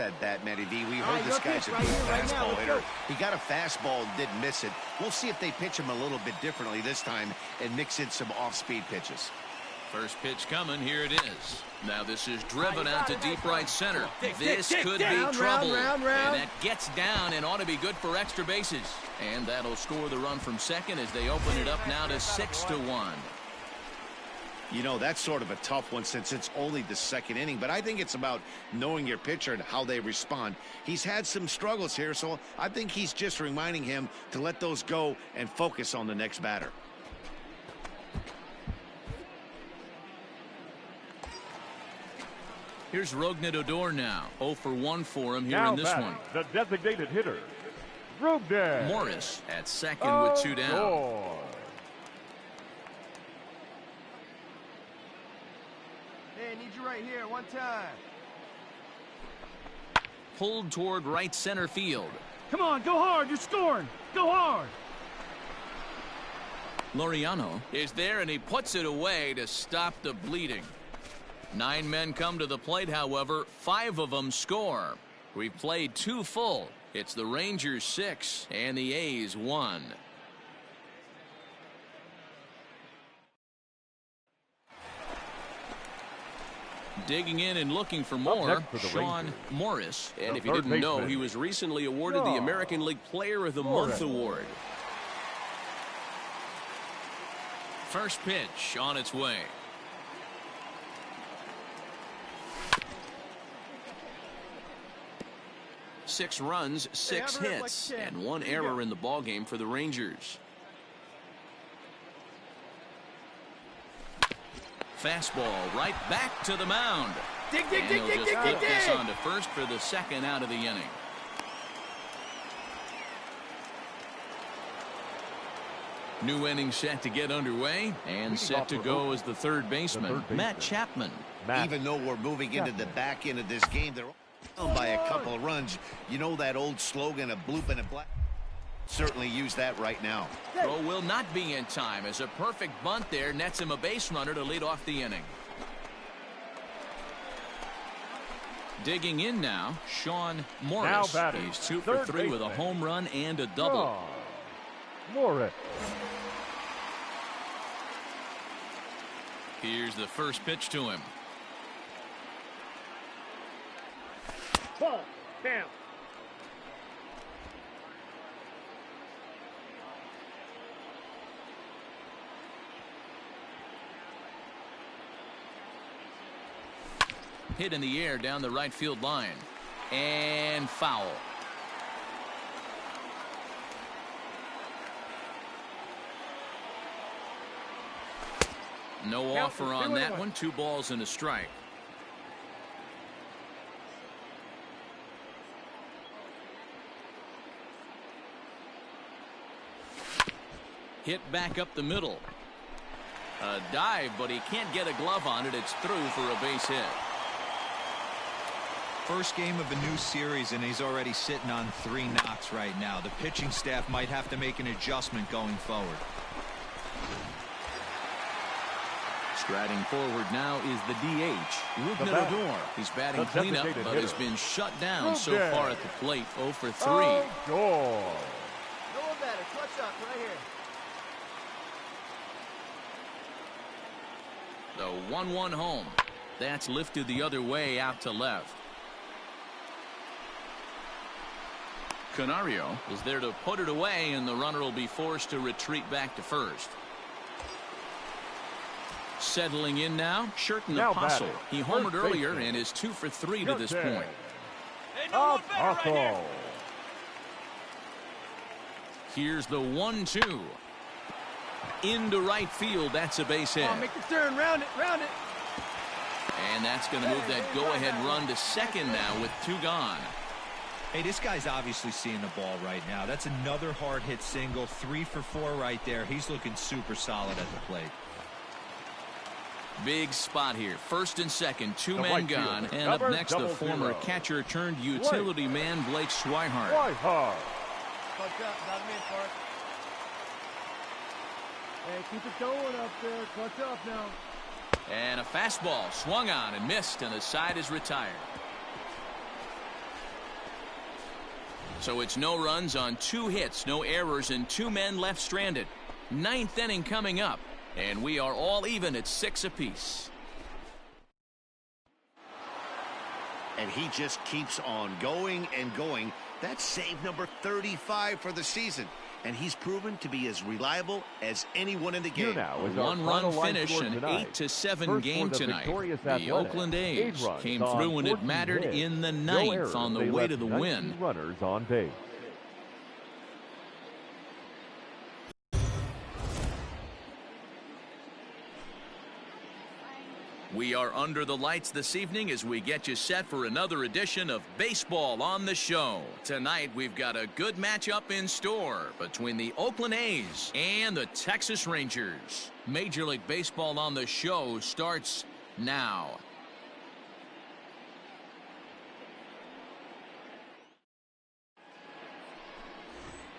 that bat, Matty D. We heard this guy's a good fastball hitter. He got a fastball and didn't miss it. We'll see if they pitch him a little bit differently this time and mix in some off-speed pitches. First pitch coming. Here it is. Now this is driven out to deep right center. This could be trouble. And that gets down and ought to be good for extra bases. And that'll score the run from second as they open it up now to 6-1. You know, that's sort of a tough one since it's only the second inning, but I think it's about knowing your pitcher and how they respond. He's had some struggles here, so I think he's just reminding him to let those go and focus on the next batter. Here's Rougned Odor now. 0 for 1 for him here now in this one. The designated hitter, Rougned. Morris at second with 2 down. Hey, I need you right here, one time. Pulled toward right center field. Come on, go hard, you're scoring. Go hard. Laureano is there, and he puts it away to stop the bleeding. 9 men come to the plate, however, 5 of them score. We've played 2 full. It's the Rangers 6 and the A's 1. Digging in and looking for more, Sean Morris. And if you didn't know, he was recently awarded the American League Player of the Month award. First pitch on its way. Six runs, 6 hits, and 1 error in the ballgame for the Rangers. Fastball right back to the mound. Dig, dig, and dig, he'll dig, just dig, put dig, this dig. on to first for the second out of the inning. New inning set to get underway, and set to go as the third baseman, Matt Chapman. Even though we're moving into the back end of this game, they're down by a couple of runs. You know that old slogan, a bloop and a black? Certainly use that right now. Throw will not be in time as a perfect bunt there nets him a base runner to lead off the inning. Digging in now, Sean Morris. He's 2 for 3 with a home run and a double. Morris. Here's the first pitch to him. Ball. Down. Hit in the air down the right field line. And foul. No offer on that one. 2 balls and a strike. Hit back up the middle. A dive, but he can't get a glove on it. It's through for a base hit. First game of a new series, and he's already sitting on 3 knocks right now. The pitching staff might have to make an adjustment going forward. Striding forward now is the DH, Rougned Odor. He's batting cleanup, but has been shut down so far at the plate. 0 for 3. No better. Clutch up right here. The 1-1 home. That's lifted the other way out to left. Canario is there to put it away, and the runner will be forced to retreat back to first. Settling in now, Sherten Apostle. He homered earlier and is 2 for 3 to this point. Here's the 1-2. Into right field. That's a base hit. Make the turn. Round it. Round it. And that's going to move that go-ahead run to second now with 2 gone. Hey, this guy's obviously seeing the ball right now. That's another hard hit single. 3 for 4 right there. He's looking super solid at the plate. Big spot here. First and second, 2 men gone. And up next, the former catcher turned utility man, Blake Swihart. Clutch up. Got him in for it. Hey, keep it going up there. Clutch up now. And a fastball swung on and missed, and the side is retired. So it's no runs on 2 hits, no errors, and 2 men left stranded. 9th inning coming up, and we are all even at 6 apiece. And he just keeps on going and going. That's save number 35 for the season. And he's proven to be as reliable as anyone in the game. One-run finish, an 8-7 game tonight. The Oakland A's came through when it mattered in the 9th on the way to the win. Runners on base. We are under the lights this evening as we get you set for another edition of Baseball on the Show. Tonight we've got a good matchup in store between the Oakland A's and the Texas Rangers. Major League Baseball on the Show starts now.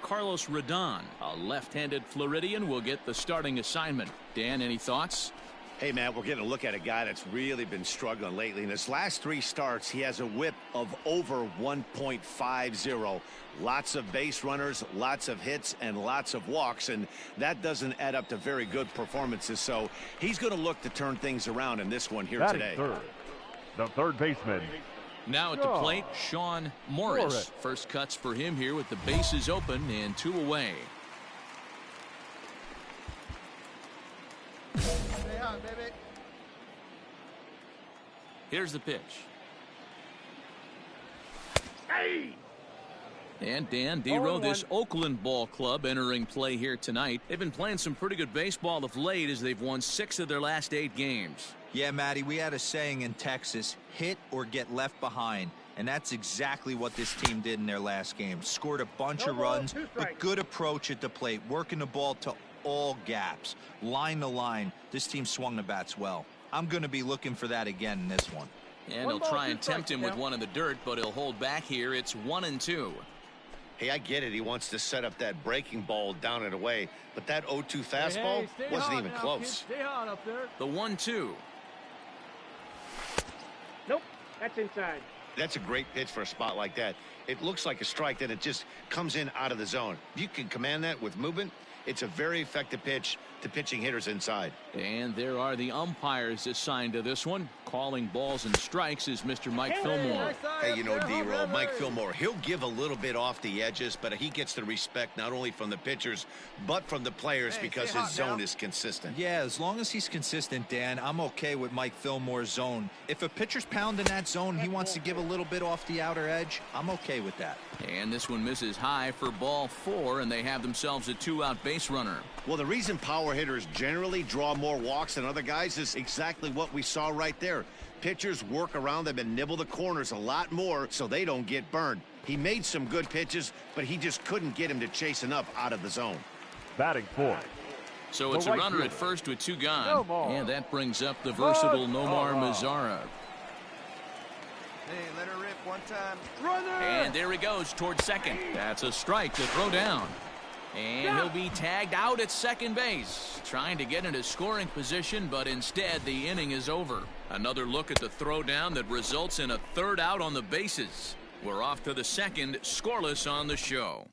Carlos Rodon, a left-handed Floridian, will get the starting assignment. Dan, any thoughts? Hey, Matt, we're getting a look at a guy that's really been struggling lately. In his last 3 starts, he has a whip of over 1.50. Lots of base runners, lots of hits, and lots of walks, and that doesn't add up to very good performances. So he's going to look to turn things around in this one here today. Third, the third baseman. Now at the plate, Sean Morris. First cuts for him here with the bases open and 2 away. Baby. Here's the pitch. Hey! And Dan Dero, this Oakland ball club entering play here tonight. They've been playing some pretty good baseball of late as they've won 6 of their last 8 games. Yeah, Matty, we had a saying in Texas, hit or get left behind. And that's exactly what this team did in their last game. Scored a bunch of runs, but good approach at the plate, working the ball to all gaps, line to line. This team swung the bats well. I'm going to be looking for that again in this one. And he'll try and tempt him with one in the dirt, but he'll hold back here. It's 1-2. Hey, I get it. He wants to set up that breaking ball down and away, but that 0-2 fastball wasn't even close. Stay hot up there. The 1-2. Nope, that's inside. That's a great pitch for a spot like that. It looks like a strike, then it just comes in out of the zone. If you can command that with movement, it's a very effective pitch to pitching hitters inside. And there are the umpires assigned to this one. Calling balls and strikes is Mr. Mike Fillmore. Hey, you know, D-Roll, Mike Fillmore, he'll give a little bit off the edges, but he gets the respect not only from the pitchers, but from the players because his zone is consistent. Yeah, as long as he's consistent, Dan, I'm okay with Mike Fillmore's zone. If a pitcher's pounding that zone, he wants to give a little bit off the outer edge, I'm okay with that. And this one misses high for ball 4, and they have themselves a 2-out base runner. Well, the reason power hitters generally draw more walks than other guys is exactly what we saw right there. Pitchers work around them and nibble the corners a lot more so they don't get burned. He made some good pitches, but he just couldn't get him to chase enough out of the zone. Batting fourth. So it's a runner at first with 2 gone. And that brings up the versatile Nomar Mazara. Hey, let her rip one time. Runner! And there he goes towards second. That's a strike to throw down. And he'll be tagged out at second base, trying to get into scoring position, but instead the inning is over. Another look at the throwdown that results in a 3rd out on the bases. We're off to the second, scoreless on the show.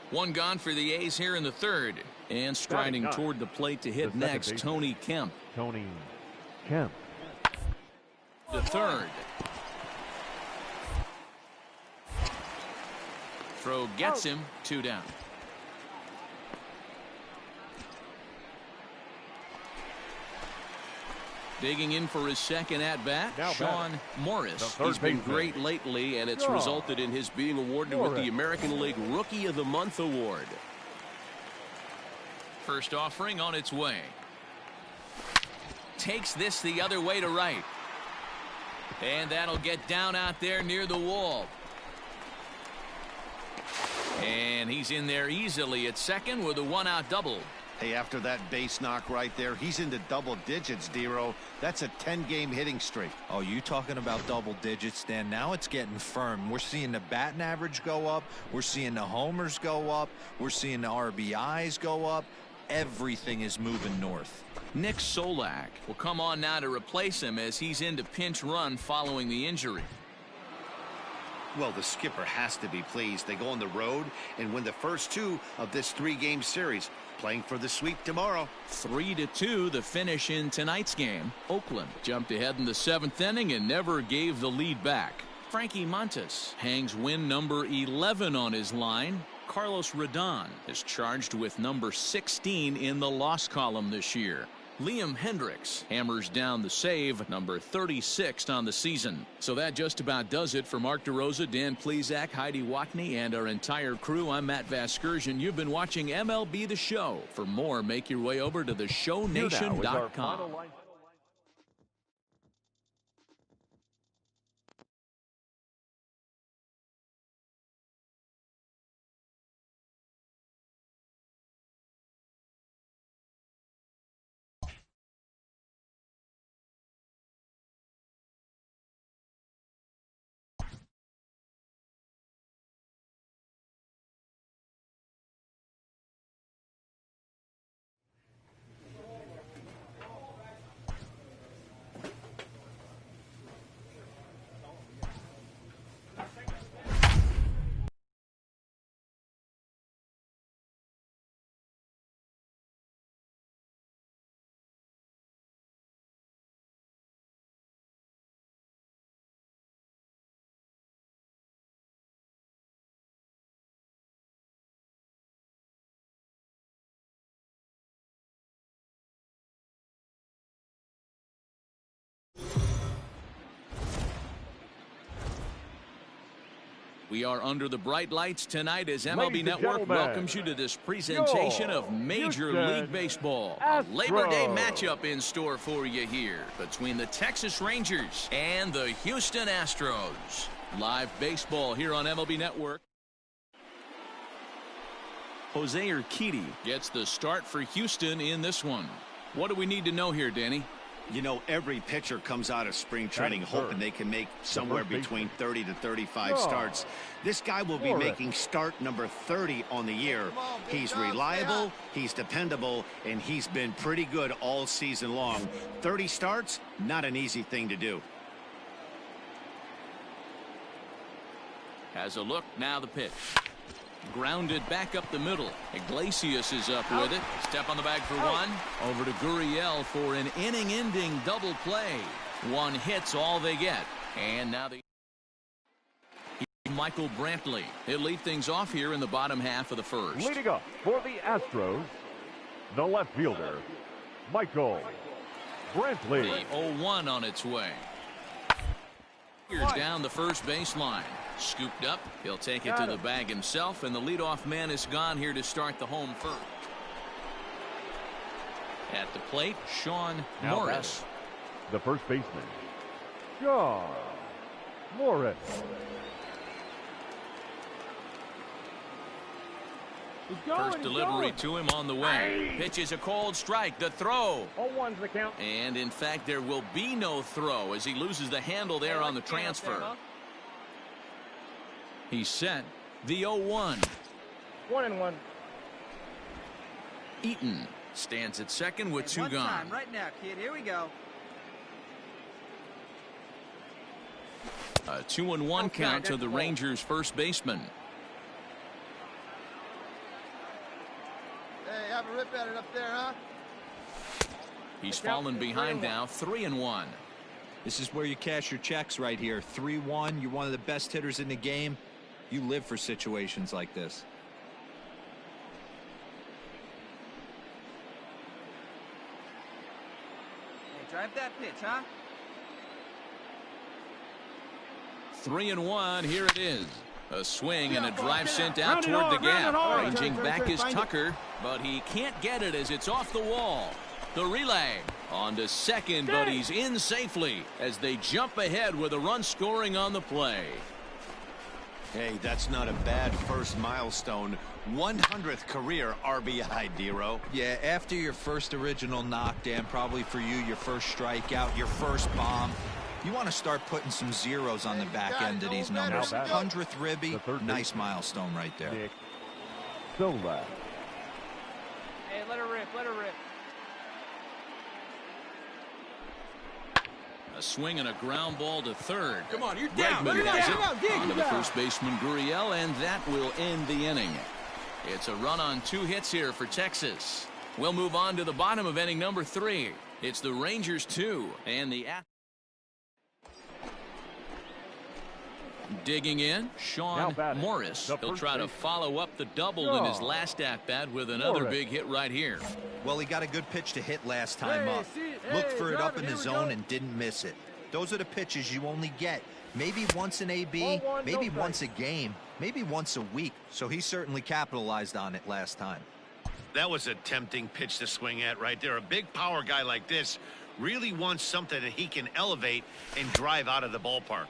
1 gone for the A's here in the 3rd. And striding toward the plate to hit next, Tony Kemp. Tony Kemp. The 3rd. Throw gets him, 2 down. Digging in for his second at-bat, Sean Morris. He's been great lately, and it's resulted in his being awarded with the American League Rookie of the Month award. First offering on its way. Takes this the other way to right. And that'll get down out there near the wall. And he's in there easily at second with a 1-out double. Hey, after that base knock right there, he's into double digits, Dero. That's a 10-game hitting streak. Oh, you talking about double digits, Dan? Now it's getting firm. We're seeing the batting average go up. We're seeing the homers go up. We're seeing the RBIs go up. Everything is moving north. Nick Solak will come on now to replace him as he's into pinch run following the injury. Well, the skipper has to be pleased. They go on the road and win the first 2 of this 3-game series, playing for the sweep tomorrow. 3-2 the finish in tonight's game. Oakland jumped ahead in the 7th inning and never gave the lead back. Frankie Montas hangs win number 11 on his line. Carlos Rodon is charged with number 16 in the loss column this year. Liam Hendricks hammers down the save, number 36 on the season. So that just about does it for Mark DeRosa, Dan Plesac, Heidi Watney, and our entire crew. I'm Matt Vasgersian. You've been watching MLB The Show. For more, make your way over to theshownation.com. We are under the bright lights tonight as MLB Network welcomes you to this presentation of Major League Baseball. A Labor Day matchup in store for you here between the Texas Rangers and the Houston Astros. Live baseball here on MLB Network. Jose Urquidy gets the start for Houston in this one. What do we need to know here, Danny? You know, every pitcher comes out of spring training hoping they can make somewhere between 30 to 35 starts. This guy will be making start number 30 on the year. He's reliable, he's dependable, and he's been pretty good all season long. 30 starts, not an easy thing to do. Has a look, now the pitch. Grounded back up the middle. Iglesias is up with it. Step on the bag for one. Over to Gurriel for an inning-ending double play. One hit's all they get. And now Michael Brantley. He'll lead things off here in the bottom half of the first. Leading up for the Astros, the left fielder, Michael Brantley. The 0-1 on its way. Here's down the first baseline. Scooped up. He'll take it to the bag himself, and the leadoff man is gone here to start the home first. At the plate, Sean Morris. The first baseman, Sean Morris. First delivery to him on the way. Pitch is a cold strike. The throw. 0-1's the count. And in fact, there will be no throw as he loses the handle there on the transfer. He's set. The 0-1. 1-1. Eaton stands at second with two gone. Right now, kid. Here we go. A 2-1 count to the Rangers' first baseman. Hey, have a rip at it up there, huh? He's fallen behind now, 3-1. This is where you cash your checks right here. 3-1. You're one of the best hitters in the game. You live for situations like this. Hey, drive that pitch, huh? 3-1. Here it is. A swing and a drive sent out toward the gap. Ranging back is Tucker, but he can't get it as it's off the wall. The relay on to second, but he's in safely as they jump ahead with a run scoring on the play. Hey, that's not a bad first milestone. 100th career RBI, Dero. Yeah, after your first original knockdown, probably for you, your first strikeout, your first bomb, you want to start putting some zeros on the back end of these numbers. 100th ribby, nice milestone right there. So left. Hey, let her rip, let her rip. A swing and a ground ball to third. Come on, you're down. Bregman has it onto the first baseman Gurriel, and that will end the inning. It's a run on 2 hits here for Texas. We'll move on to the bottom of inning number 3. It's the Rangers 2 and the digging in, Sean Morris. He'll try to follow up the double in his last at-bat with another big hit right here. Well, he got a good pitch to hit last time up. Looked for it up in the zone and didn't miss it. Those are the pitches you only get. Maybe once an AB, maybe once a game, maybe once a week. So he certainly capitalized on it last time. That was a tempting pitch to swing at right there. A big power guy like this really wants something that he can elevate and drive out of the ballpark.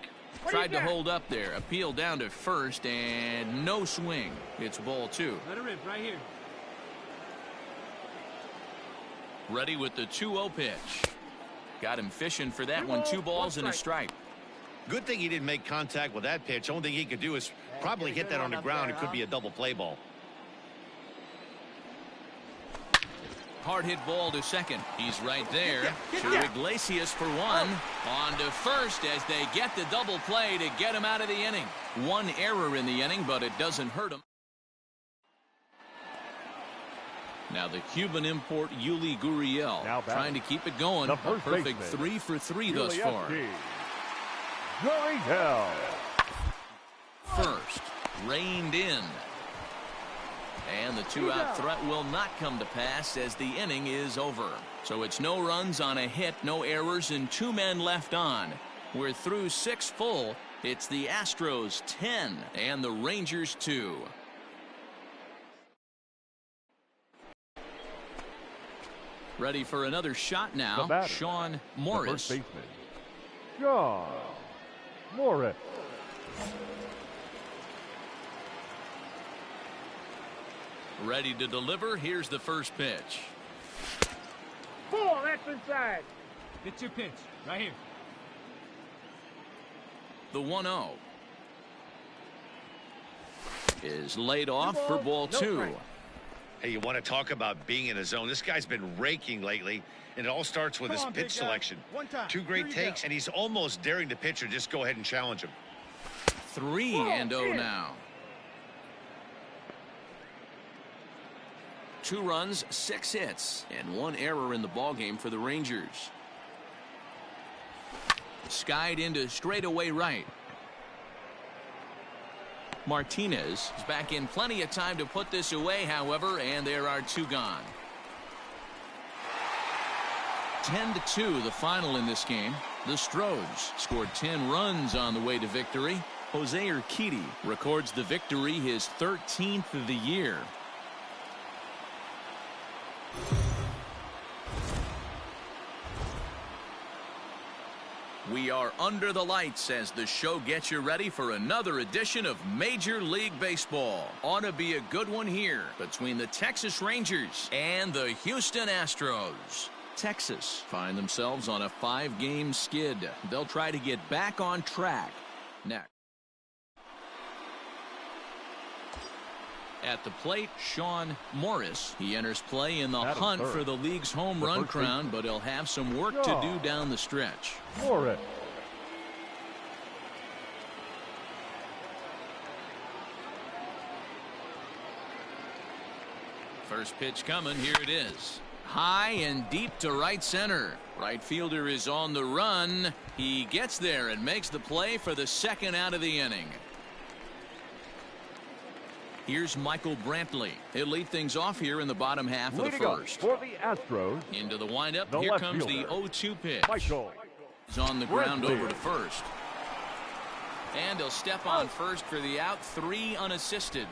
Tried to hold up there. Appeal down to first, and no swing. It's ball 2. Let it rip right here. Ready with the 2-0 pitch. Got him fishing for that one. 2 balls and a strike. Good thing he didn't make contact with that pitch. Only thing he could do is probably hit that on the ground. It could be a double play ball. Hard hit ball to second. He's right there. To Iglesias for 1. On to first as they get the double play to get him out of the inning. 1 error in the inning, but it doesn't hurt him. Now the Cuban import Yuli Gurriel trying to keep it going. A perfect 3 for 3 thus far. Gurriel. First, reined in. And the 2-out threat will not come to pass as the inning is over. So it's no runs on a hit, no errors, and 2 men left on. We're through 6 full. It's the Astros 10 and the Rangers 2. Ready for another shot now. Sean Morris. The first baseman, Sean Morris. Ready to deliver. Here's the first pitch. Ball, that's inside. It's your pitch, right here. The 1-0 is laid off for ball 2. Hey, you want to talk about being in a zone? This guy's been raking lately, and it all starts with his pitch selection. 2 great takes, and he's almost daring the pitcher. Just go ahead and challenge him. 3-0 now. 2 runs, 6 hits, and 1 error in the ballgame for the Rangers. Skied into straightaway right. Martinez is back in plenty of time to put this away, however, and there are 2 gone. 10-2 the final in this game. The Stros scored 10 runs on the way to victory. Jose Urquidy records the victory, his 13th of the year. We are under the lights as the show gets you ready for another edition of Major League Baseball. Ought to be a good one here between the Texas Rangers and the Houston Astros. Texas find themselves on a 5-game skid. They'll try to get back on track next. At the plate, Sean Morris. He enters play in the hunt for the league's home run crown, but he'll have some work to do down the stretch. Morris. First pitch coming. Here it is. High and deep to right center. Right fielder is on the run. He gets there and makes the play for the 2nd out of the inning. Here's Michael Brantley. He'll lead things off here in the bottom half of the first. For the Astros. Into the windup. Here comes the 0-2 pitch. Michael. He's on the ground over to first. And he'll step on first for the out. 3 unassisted.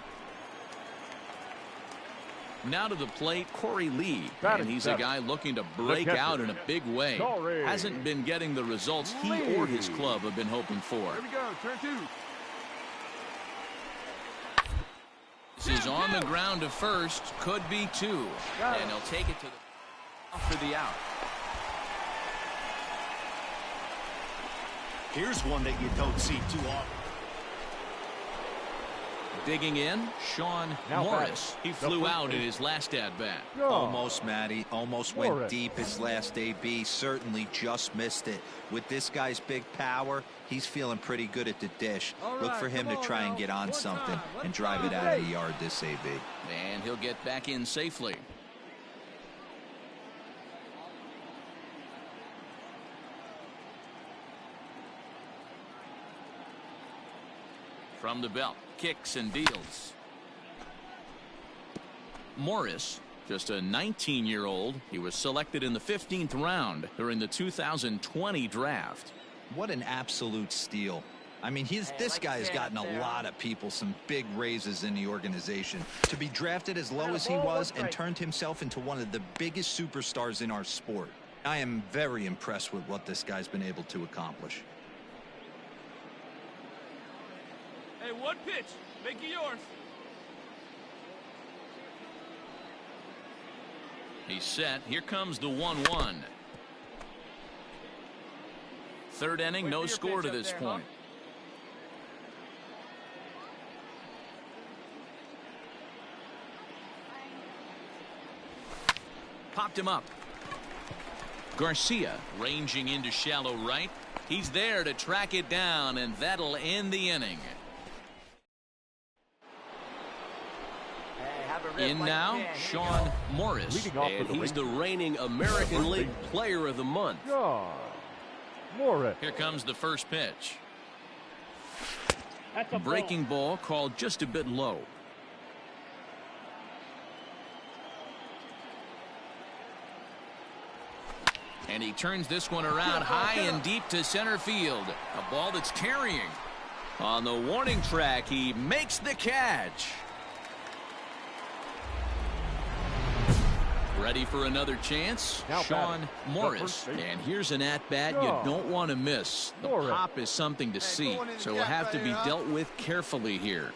Now to the plate, Corey Lee. And he's a guy looking to break out in a big way. Hasn't been getting the results he or his club have been hoping for. Here we go, turn 2. This is on the ground to first. Could be 2. And he'll take it to the for the out. Here's one that you don't see too often. Digging in, Sean Morris. He flew out in his last at-bat. Almost, Matty. Almost went deep his last AB. Certainly just missed it. With this guy's big power, he's feeling pretty good at the dish. Look for him to try and get on something and drive it out of the yard this AB. And he'll get back in safely. From the belt, kicks and deals. Morris, just a 19-year-old. He was selected in the 15th round during the 2020 draft. What an absolute steal. I mean, this guy has gotten a lot of people some big raises in the organization. To be drafted as low as he was and turned himself into one of the biggest superstars in our sport. I am very impressed with what this guy's been able to accomplish. Hey, one pitch. Make it yours. He's set. Here comes the 1-1. Third inning, no score to this point. Popped him up. Garcia ranging into shallow right. He's there to track it down, and that'll end the inning. In now, Sean Morris, and he's the reigning American League Player of the Month. Morris. Here comes the first pitch. That's a Breaking ball called just a bit low. And he turns this one around high and deep to center field. A ball that's carrying. On the warning track, he makes the catch. Ready for another chance? Now Sean Morris. And here's an at-bat you don't want to miss. The pop is something to see, so will have to be dealt with carefully here.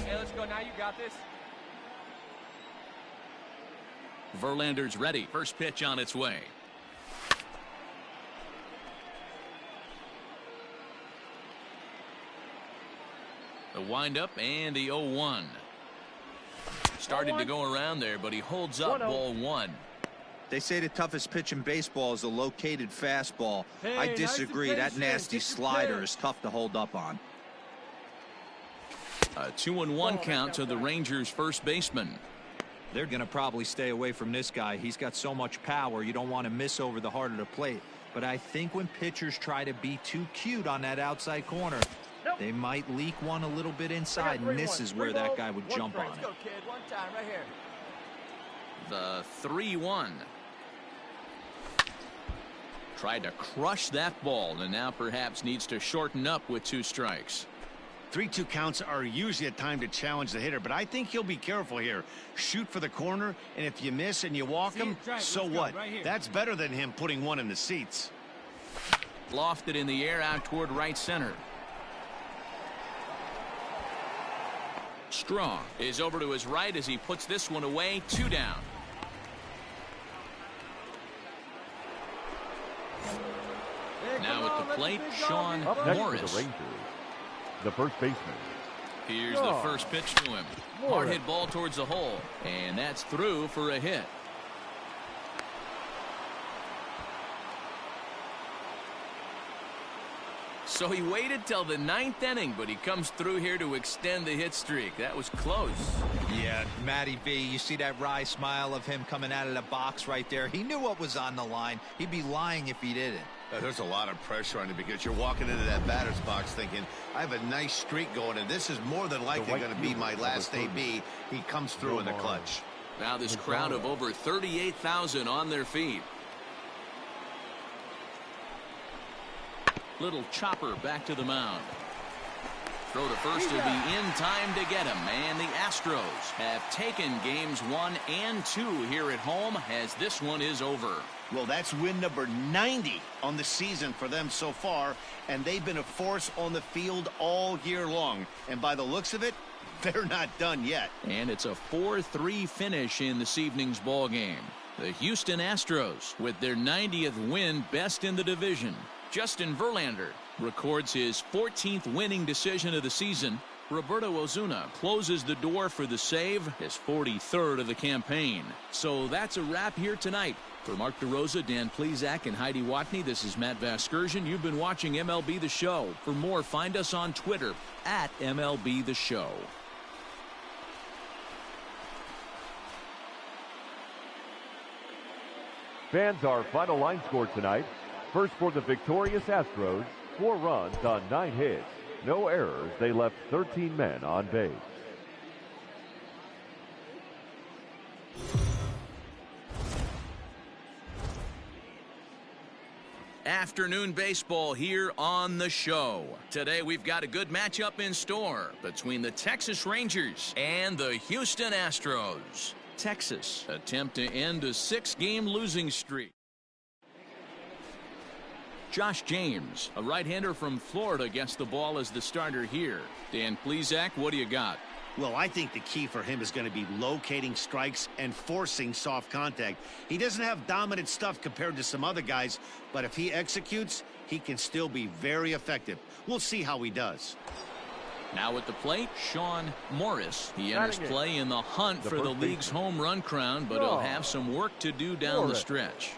Hey, let's go now. You got this. Verlander's ready. First pitch on its way. The windup and the 0-1. Started to go around there, but he holds up ball one. They say the toughest pitch in baseball is a located fastball. I disagree. That nasty slider is tough to hold up on. A 2-1 count to the Rangers' first baseman. They're going to probably stay away from this guy. He's got so much power, you don't want to miss over the heart of the plate. But I think when pitchers try to be too cute on that outside corner, they might leak one a little bit inside, and this is where that guy would jump on it. Let's go, kid. One time, right here. The 3-1. Tried to crush that ball, and now perhaps needs to shorten up with 2 strikes. 3-2 counts are usually a time to challenge the hitter, but I think he'll be careful here. Shoot for the corner, and if you miss and you walk him, so what? That's better than him putting one in the seats. Lofted in the air out toward right center. Strong is over to his right as he puts this one away. 2 down. Now at the plate, Sean Up next Morris. for the Rangers, the first baseman. Here's the first pitch to him. Hard hit ball towards the hole, and that's through for a hit. So he waited till the 9th inning, but he comes through here to extend the hit streak. That was close. Yeah, Matty V, you see that wry smile of him coming out of the box right there. He knew what was on the line. He'd be lying if he didn't. There's a lot of pressure on you because you're walking into that batter's box thinking, I have a nice streak going, and this is more than likely going to be my last AB. He comes through in the clutch. Now this crowd of over 38,000 on their feet. Little chopper back to the mound. Throw to first will be in time to get him. And the Astros have taken games 1 and 2 here at home as this one is over. Well, that's win number 90 on the season for them so far, and they've been a force on the field all year long. And by the looks of it, they're not done yet. And it's a 4-3 finish in this evening's ball game. The Houston Astros with their 90th win, best in the division. Justin Verlander records his 14th winning decision of the season. Roberto Ozuna closes the door for the save, his 43rd of the campaign. So that's a wrap here tonight. For Mark DeRosa, Dan Plesac, and Heidi Watney, this is Matt Vasgersian. You've been watching MLB The Show. For more, find us on Twitter at MLB The Show. Fans, our final line score tonight. First for the victorious Astros, 4 runs on 9 hits. No errors. They left 13 men on base. Afternoon baseball here on the show. Today we've got a good matchup in store between the Texas Rangers and the Houston Astros. Texas attempt to end a 6-game losing streak. Josh James, a right-hander from Florida, gets the ball as the starter here. Dan Plesac, what do you got? Well, I think the key for him is going to be locating strikes and forcing soft contact. He doesn't have dominant stuff compared to some other guys, but if he executes, he can still be very effective. We'll see how he does. Now at the plate, Sean Morris. He enters play in the hunt for the league's home run crown, but he'll have some work to do down the stretch.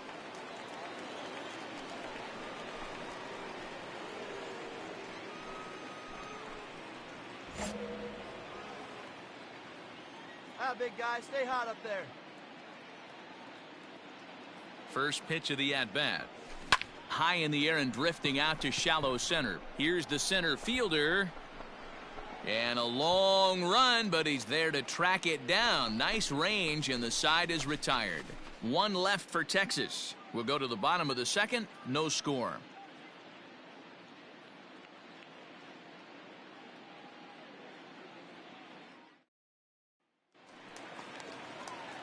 Big guy, stay hot up there. First pitch of the at-bat. High in the air and drifting out to shallow center. Here's the center fielder. And a long run, but he's there to track it down. Nice range, and the side is retired. 1 left for Texas. We'll go to the bottom of the second. No score.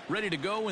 Ready to go.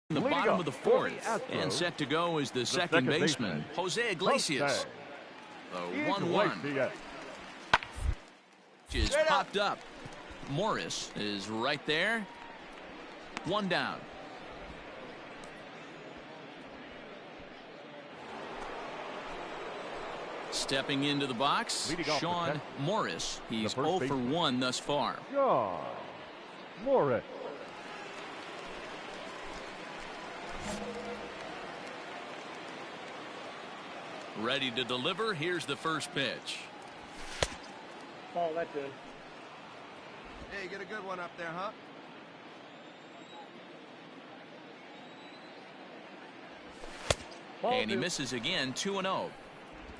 The bottom of the fourth, and set to go is the second baseman, Jose Iglesias. The 1-1 is popped up. Morris is right there. 1 down. Stepping into the box, Sean Morris. He's 0 for 1 thus far. Sean Morris. Ready to deliver. Here's the first pitch. Oh, that's it. Hey, you get a good one up there, huh? And he misses again, 2-0.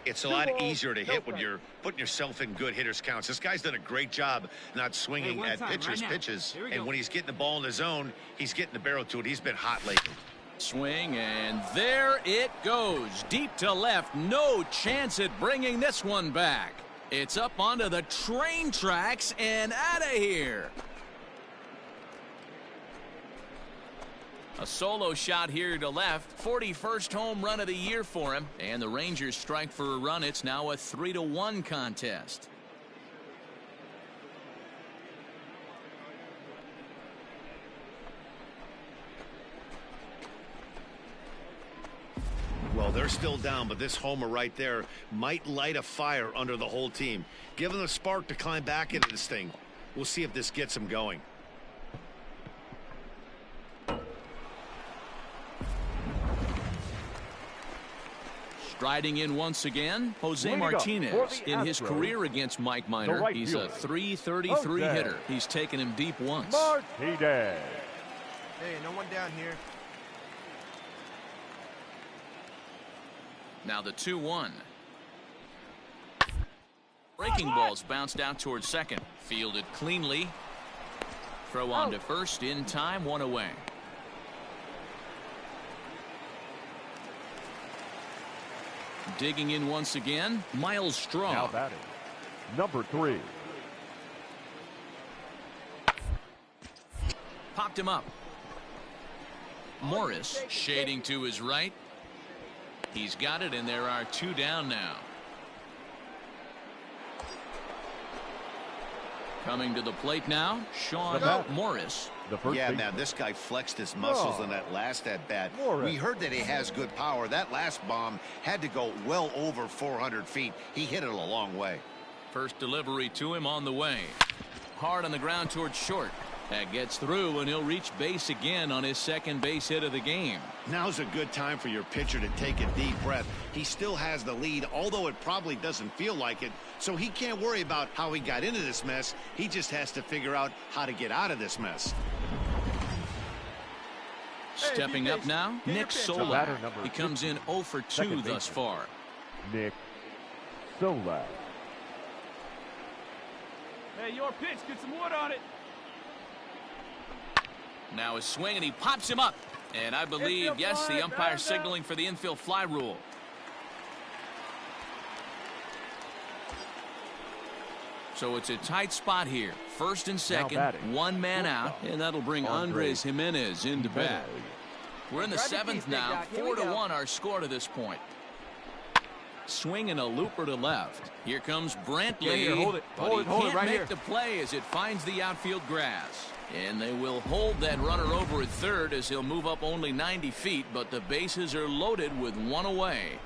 It's a lot easier to hit when you're putting yourself in good hitters counts. This guy's done a great job not swinging at pitchers' pitches. And when he's getting the ball in his zone, he's getting the barrel to it. He's been hot lately. Swing, and there it goes. Deep to left. No chance at bringing this one back. It's up onto the train tracks and out of here. A solo shot here to left. 41st home run of the year for him. And the Rangers strike for a run. It's now a 3-1 contest. are still down, but this homer right there might light a fire under the whole team. Give them a spark to climb back into this thing. We'll see if this gets them going. Striding in once again, Jose Martinez. In his career against Mike Minor, right he's fielder, a .333 hitter. He's taken him deep once. Martinez. Hey, no one down here. Now the 2-1. Breaking balls bounced out towards second. Fielded cleanly. Throw on to first in time, one away. Digging in once again, Miles Straw. Now batting, number 3. Popped him up. Morris shading to his right. He's got it, and there are 2 down now. Coming to the plate now, Sean Morris. Yeah, man, this guy flexed his muscles in that last at-bat. We heard that he has good power. That last bomb had to go well over 400 feet. He hit it a long way. First delivery to him on the way. Hard on the ground towards short. That gets through, and he'll reach base again on his second base hit of the game. Now's a good time for your pitcher to take a deep breath. He still has the lead, although it probably doesn't feel like it. So he can't worry about how he got into this mess. He just has to figure out how to get out of this mess. Stepping up now, Nick Solak. He comes in 0 for 2 thus far. Nick Solak. Hey, your pitch. Get some wood on it. Now a swing, and he pops him up. And I believe, yes, the umpire signaling for the infield fly rule. So it's a tight spot here. First and second, one man out, and that'll bring Andres Jimenez into bat. We're in the 7th now. 4-1 our score to this point. Swing and a looper to left. Here comes Brantley. Hold it. But he can't make the play as it finds the outfield grass. And they will hold that runner over at third as he'll move up only 90 feet, but the bases are loaded with 1 away.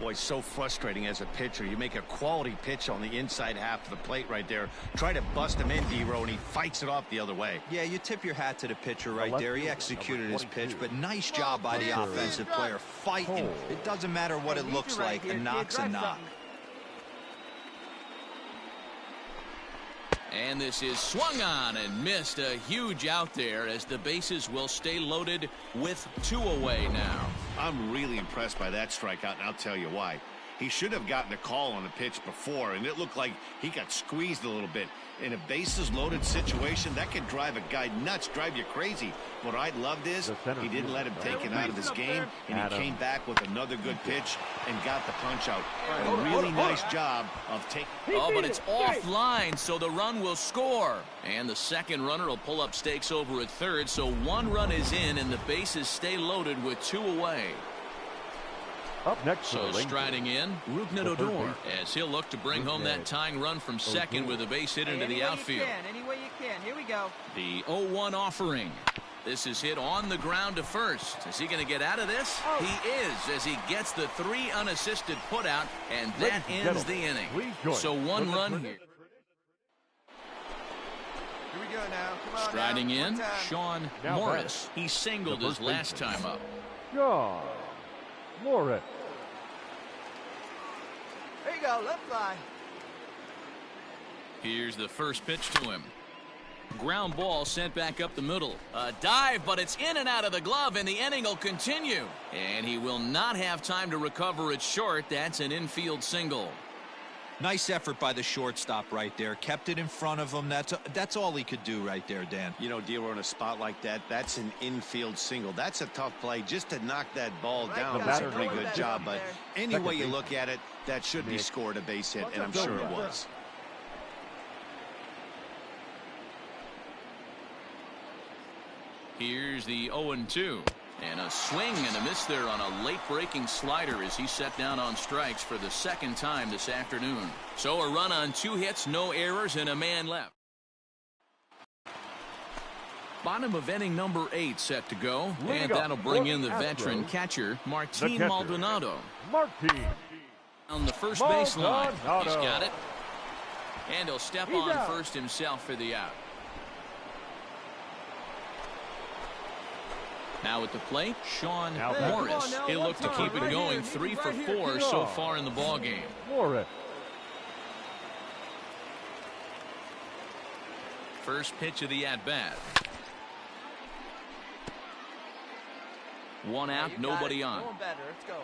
Boy, so frustrating as a pitcher. You make a quality pitch on the inside half of the plate right there. Try to bust him in, D-Row, and he fights it off the other way. Yeah, you tip your hat to the pitcher right there. He executed his pitch, but nice job by the offensive player fighting. It doesn't matter what it looks like. A knock's a knock. And this is swung on and missed. A huge out there as the bases will stay loaded with 2 away now. I'm really impressed by that strikeout, and I'll tell you why. He should have gotten a call on the pitch before, and it looked like he got squeezed a little bit. In a bases loaded situation, that can drive a guy nuts, drive you crazy. What I loved is he didn't let him take it out of his game, and he came back with another good pitch and got the punch out. A really nice job of taking. Oh, but it's offline, so the run will score. And the second runner will pull up stakes over at third, so 1 run is in, and the bases stay loaded with 2 away. Up next, so striding in, Rougned Odor, as he'll look to bring home that tying run from second with a base hit into the outfield. Any way you can. Here we go. The 0-1 offering. This is hit on the ground to first. Is he going to get out of this? He is, as he gets the 3 unassisted putout, and that ends the inning. So 1 run here. Here we go now. Come on. Striding in, Sean Morris. He singled his last time up. Sean Morris. There you go. Let's fly. Here's the first pitch to him. Ground ball sent back up the middle. A dive, but it's in and out of the glove, and the inning will continue. And he will not have time to recover it short. That's an infield single. Nice effort by the shortstop right there. Kept it in front of him. That's all he could do right there, Dan. You know, D-Row, in a spot like that, that's an infield single. That's a tough play. Just to knock that ball down was a pretty good job. But any way you look at it, that should be scored a base hit, and I'm sure it was. Here's the 0-2. And a swing and a miss there on a late breaking slider as he set down on strikes for the second time this afternoon. So a run on 2 hits, no errors, and a man left. Bottom of inning number 8 set to go. And that'll bring in the veteran catcher, Martin Maldonado. On the first baseline. He's got it. And he'll step on first himself for the out. Now at the plate, Sean Morris. He'll look to keep it going. 3 for 4 so far in the ball game. First pitch of the at-bat. 1 out, nobody on. Let's go.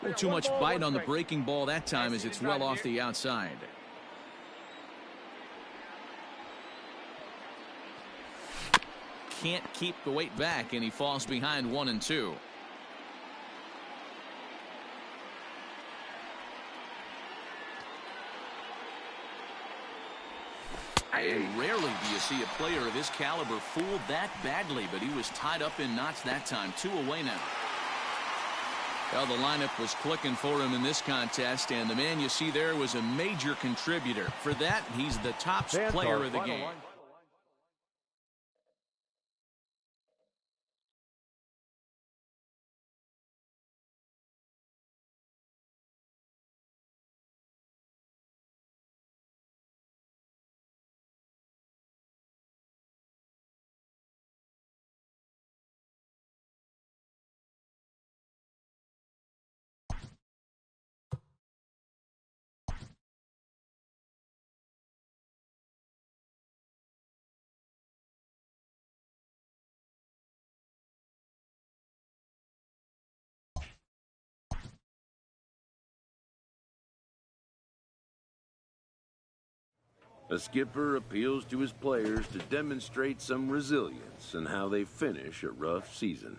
A little too much bite on the breaking ball that time as it's well off the outside. Can't keep the weight back, and he falls behind 1-2. And rarely do you see a player of his caliber fooled that badly, but he was tied up in knots that time. 2 away now. Well, the lineup was clicking for him in this contest, and the man you see there was a major contributor. For that, he's the top player of the game. A skipper appeals to his players to demonstrate some resilience in how they finish a rough season.